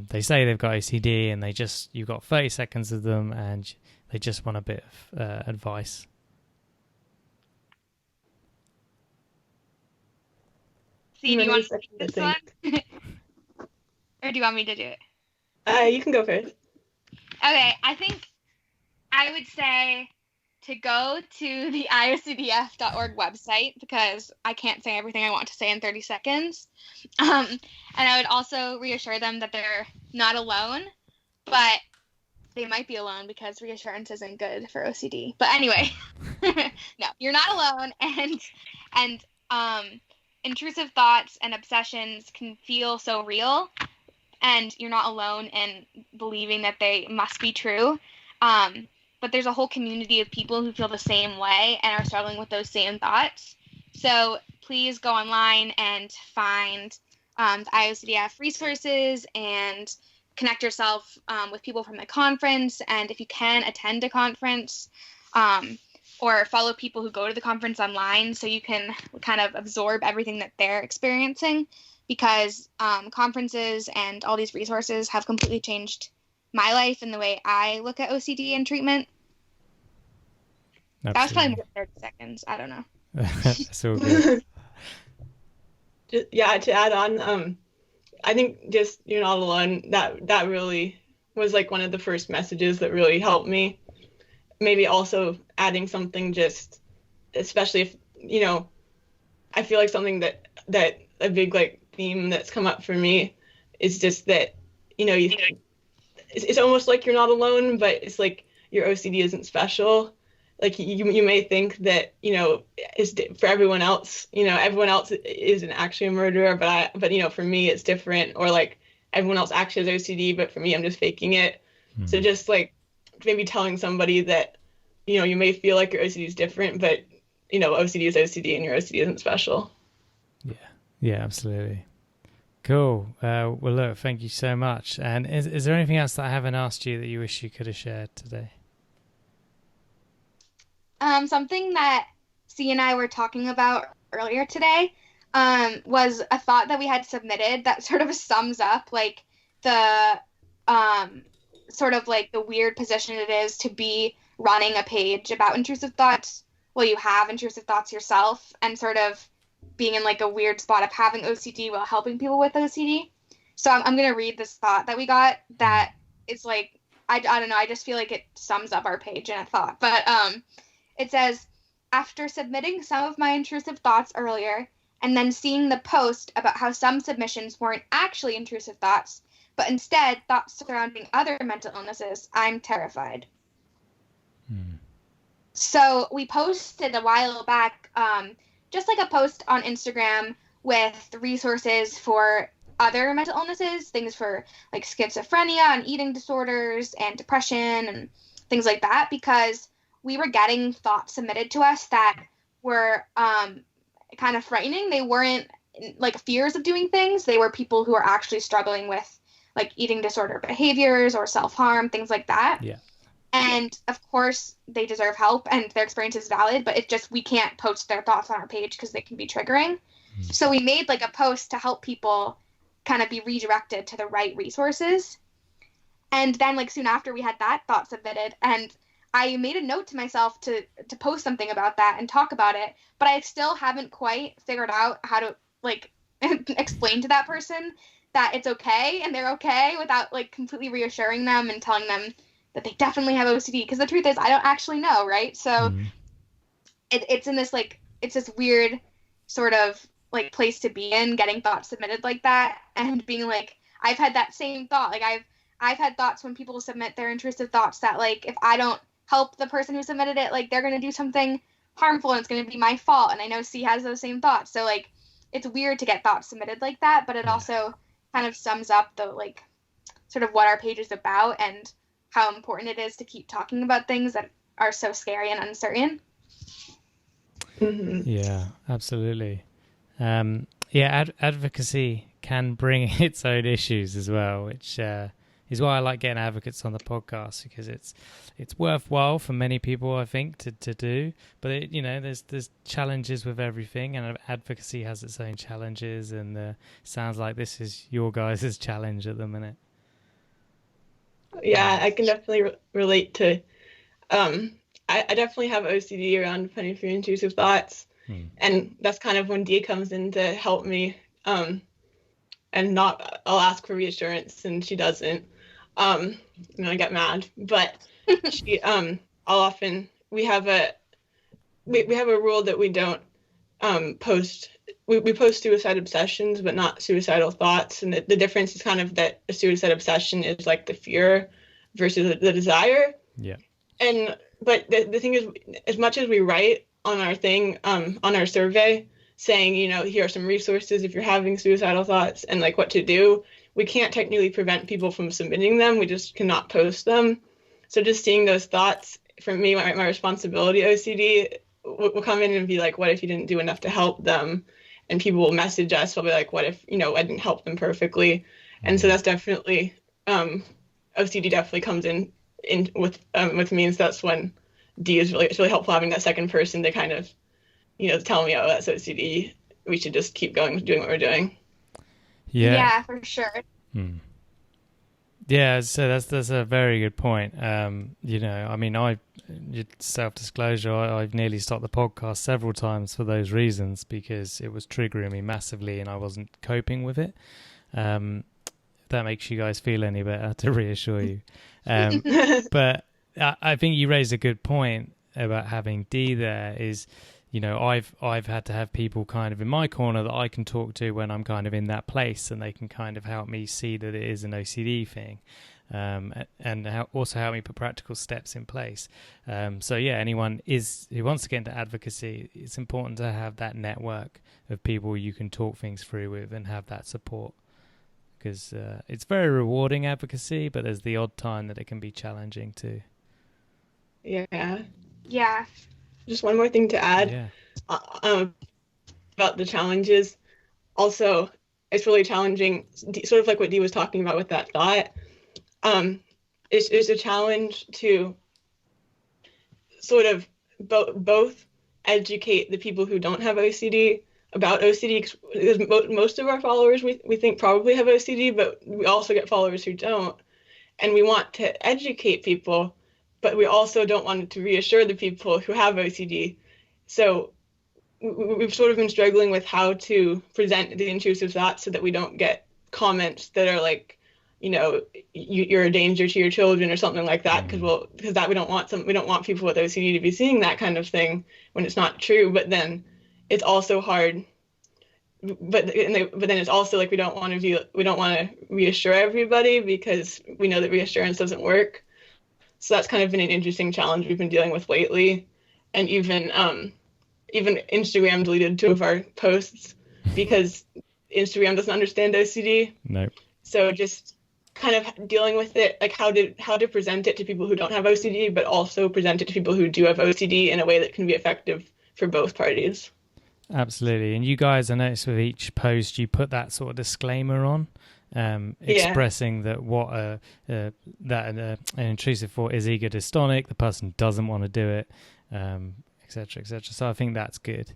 they say they've got OCD and you've got 30 seconds of them and they just want a bit of advice. See, do you want to take this one? Or do you want me to do it? You can go first. Okay, I think I would say to go to the iocdf.org website, because I can't say everything I want to say in 30 seconds. And I would also reassure them that they're not alone, but they might be alone because reassurance isn't good for OCD. But anyway, no, you're not alone, and intrusive thoughts and obsessions can feel so real, and you're not alone in believing that they must be true. But there's a whole community of people who feel the same way and are struggling with those same thoughts. So please go online and find the IOCDF resources and connect yourself with people from the conference. And if you can, attend a conference or follow people who go to the conference online so you can kind of absorb everything that they're experiencing, because conferences and all these resources have completely changed my life and the way I look at OCD and treatment. Absolutely. That was probably more than 30 seconds. I don't know. That's all good. Yeah, to add on, I think just you're not alone, that really was like one of the first messages that really helped me. Maybe also adding something, just especially if, I feel like something that a big like theme that's come up for me is just that, it's almost like you're not alone, but it's like your OCD isn't special. Like you may think that, is for everyone else, everyone else isn't actually a murderer, but for me it's different, or like everyone else actually has OCD, but for me I'm just faking it. Mm-hmm. So just like maybe telling somebody that, you may feel like your OCD is different, but OCD is OCD and your OCD isn't special. Yeah, absolutely. Cool. Well, look, thank you so much. And is there anything else that I haven't asked you that you wish you could have shared today? Something that C and I were talking about earlier today was a thought that we had submitted that sort of sums up like the sort of like the weird position it is to be running a page about intrusive thoughts while you have intrusive thoughts yourself, and sort of being in like a weird spot of having OCD while helping people with OCD. So I'm going to read this thought that we got that is like, I don't know, I just feel like it sums up our page in a thought. But it says, after submitting some of my intrusive thoughts earlier, and then seeing the post about how some submissions weren't actually intrusive thoughts, but instead thoughts surrounding other mental illnesses, I'm terrified. So we posted a while back, just like a post on Instagram with resources for other mental illnesses, things for like schizophrenia and eating disorders and depression and things like that, because we were getting thoughts submitted to us that were kind of frightening. They weren't like fears of doing things. They were people who are actually struggling with like eating disorder behaviors or self-harm, things like that. Yeah. And of course they deserve help and their experience is valid, but it's just we can't post their thoughts on our page because they can be triggering. So we made like a post to help people kind of be redirected to the right resources. And then like soon after we had that thought submitted, and I made a note to myself to post something about that and talk about it, but I still haven't quite figured out how to like explain to that person that it's okay and they're okay without like completely reassuring them and telling them that they definitely have OCD, because the truth is I don't actually know, right? So it's in this like, it's this weird sort of like place to be in, getting thoughts submitted like that and being like, I've had that same thought. Like I've had thoughts when people submit their intrusive thoughts that like if I don't help the person who submitted it, like they're going to do something harmful and it's going to be my fault. And I know C has those same thoughts. So like it's weird to get thoughts submitted like that, but it also kind of sums up the like sort of what our page is about and how important it is to keep talking about things that are so scary and uncertain. Yeah, absolutely. Advocacy can bring its own issues as well, which is why I like getting advocates on the podcast, because it's worthwhile for many people, I think, to do. But there's challenges with everything, and advocacy has its own challenges. And sounds like this is your guys' challenge at the minute. Yeah, I can definitely relate to. I definitely have OCD around punishing for intrusive thoughts, and that's kind of when D comes in to help me. And I'll ask for reassurance, and she doesn't. And I get mad, but she, I'll often, we have a rule that we don't, post, we post suicide obsessions, but not suicidal thoughts. And the difference is kind of that a suicide obsession is like the fear versus the desire. Yeah. But the thing is, as much as we write on our thing, on our survey, saying, here are some resources if you're having suicidal thoughts and like what to do, we can't technically prevent people from submitting them. We just cannot post them. So just seeing those thoughts, for me, my responsibility OCD will come in and be like, what if you didn't do enough to help them? And people will message us. They'll be like, what if, I didn't help them perfectly? And so that's definitely, OCD definitely comes in with me. And so that's when D is it's really helpful having that second person to kind of, tell me, oh, that's OCD. We should just keep going, doing what we're doing. Yeah, for sure. Yeah, so that's a very good point. Self-disclosure, I've nearly stopped the podcast several times for those reasons, because it was triggering me massively and I wasn't coping with it. If that makes you guys feel any better, to reassure you. But I think you raised a good point about having D there is, I've had to have people kind of in my corner that I can talk to when I'm kind of in that place, and they can kind of help me see that it is an OCD thing, and also help me put practical steps in place. Anyone who wants to get into advocacy, it's important to have that network of people you can talk things through with and have that support, because it's very rewarding advocacy, but there's the odd time that it can be challenging too. Yeah. Just one more thing to add about the challenges. Also, it's really challenging, sort of like what Dee was talking about with that thought. It's a challenge to sort of both educate the people who don't have OCD about OCD, because most of our followers we think probably have OCD, but we also get followers who don't. And we want to educate people, but we also don't want to reassure the people who have OCD. So we've sort of been struggling with how to present the intrusive thoughts so that we don't get comments that are like, you're a danger to your children or something like that, because that we don't want people with OCD to be seeing that kind of thing when it's not true. But then it's also hard. But then it's also like we don't want to reassure everybody, because we know that reassurance doesn't work. So that's kind of been an interesting challenge we've been dealing with lately. And even Instagram deleted 2 of our posts because Instagram doesn't understand OCD. No. So just kind of dealing with it, like how to present it to people who don't have OCD, but also present it to people who do have OCD in a way that can be effective for both parties. Absolutely. And you guys, I noticed with each post, you put that sort of disclaimer on, expressing that an intrusive thought is ego dystonic, the person doesn't want to do it, etc., etc. So I think that's good.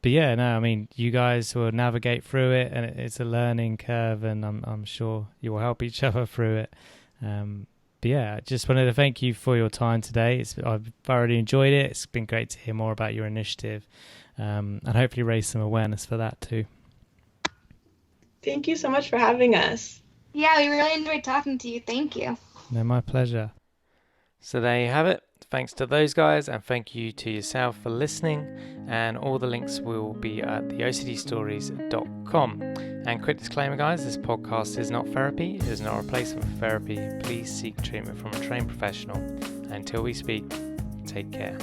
But yeah, no, I mean, you guys will navigate through it, and it's a learning curve, and I'm sure you will help each other through it. But yeah, I just wanted to thank you for your time today. I've thoroughly enjoyed it. It's been great to hear more about your initiative, and hopefully raise some awareness for that too. Thank you so much for having us. Yeah, we really enjoyed talking to you. Thank you. No, my pleasure. So there you have it. Thanks to those guys, and thank you to yourself for listening. And all the links will be at theocdstories.com. And quick disclaimer, guys, this podcast is not therapy. It is not a replacement for therapy. Please seek treatment from a trained professional. Until we speak, take care.